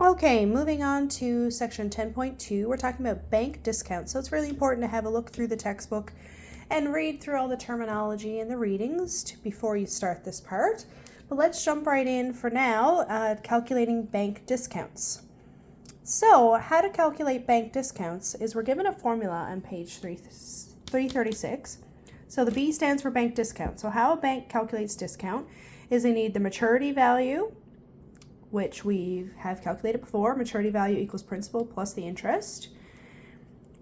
Okay, moving on to section 10.2, we're talking about bank discounts. So it's really important to have a look through the textbook and read through all the terminology and the readings before you start this part. But let's jump right in for now, calculating bank discounts. So how to calculate bank discounts is we're given a formula on page 336. So the B stands for bank discount. So how a bank calculates discount is they need the maturity value, which we have calculated before. Maturity value equals principal plus the interest.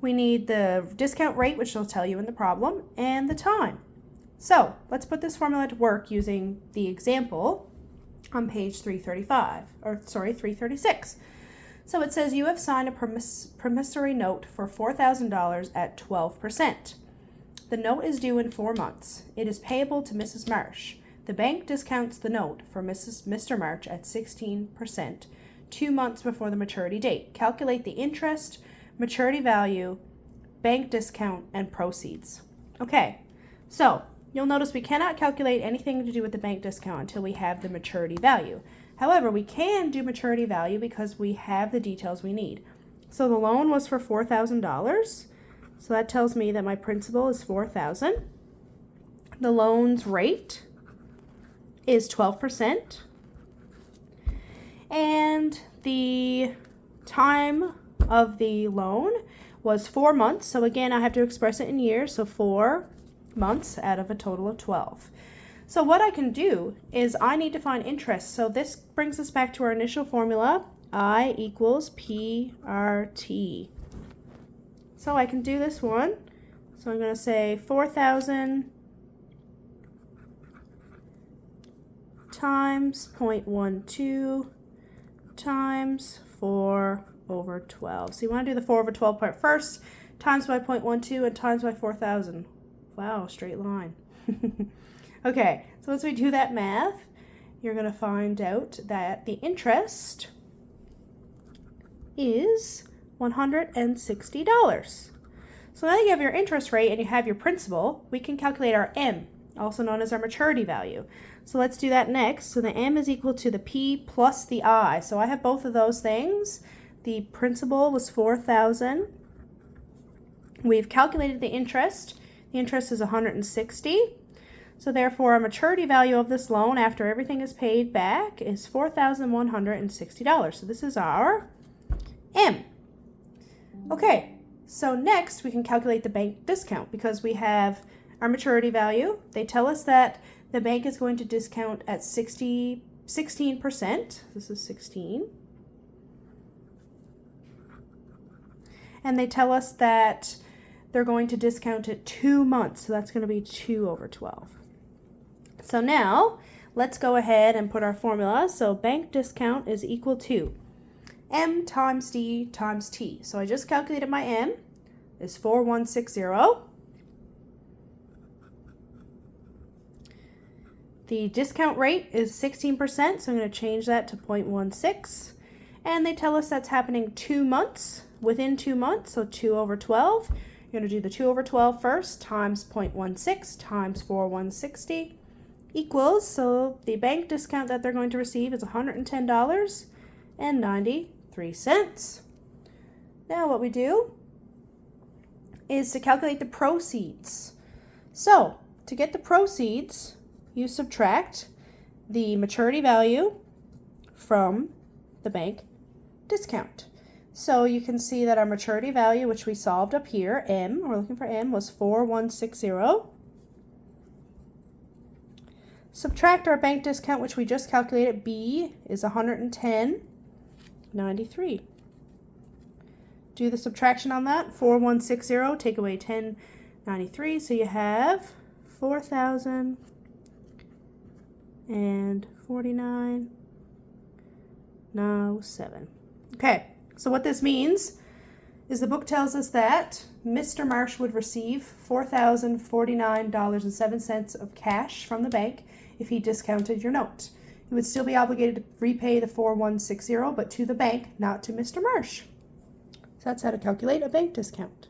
We need the discount rate, which they'll tell you in the problem, and the time. So let's put this formula to work using the example on page 336. So it says you have signed a promissory note for $4,000 at 12%. The note is due in 4 months. It is payable to Mrs. Marsh. The bank discounts the note for Mr. March at 16% 2 months before the maturity date. Calculate the interest, maturity value, bank discount, and proceeds. Okay, so you'll notice we cannot calculate anything to do with the bank discount until we have the maturity value. However, we can do maturity value because we have the details we need. So the loan was for $4,000. So that tells me that my principal is $4,000. The loan's rate is 12%, and the time of the loan was 4 months. So again, I have to express it in years, so 4 months out of a total of 12. So what I can do is I need to find interest. So this brings us back to our initial formula, I equals PRT. So I can do this one. So I'm going to say 4,000 times 0.12 times 4 over 12. So you want to do the 4 over 12 part first, times by 0.12 and times by 4,000. Wow, straight line. Okay, so once we do that math, you're going to find out that the interest is $160. So now that you have your interest rate and you have your principal, we can calculate our M, also known as our maturity value. So let's do that next. So the M is equal to the P plus the I. So I have both of those things. The principal was $4,000. We've calculated the interest. The interest is $160. So therefore, our maturity value of this loan after everything is paid back is $4,160. So this is our M. Okay, so next we can calculate the bank discount because we have our maturity value. They tell us that the bank is going to discount at 16%. This is 16. And they tell us that they're going to discount it 2 months. So that's going to be 2 over 12. So now let's go ahead and put our formula. So bank discount is equal to M times D times T. So I just calculated my M is 4160. The discount rate is 16%, so I'm going to change that to 0.16. And they tell us that's happening 2 months, within 2 months, so 2 over 12. You're going to do the 2 over 12 first, times 0.16 times 4160 equals, so the bank discount that they're going to receive is $110.93. Now what we do is to calculate the proceeds. So to get the proceeds, you subtract the maturity value from the bank discount. So you can see that our maturity value, which we solved up here, M, we're looking for M, was 4160. Subtract our bank discount, which we just calculated, B, is 110.93. Do the subtraction on that, 4160, take away 10.93, so you have 4,049.07. Okay, so what this means is the book tells us that Mr. Marsh would receive $4,049.07 of cash from the bank if he discounted your note. He would still be obligated to repay the 4160, but to the bank, not to Mr. Marsh. So that's how to calculate a bank discount.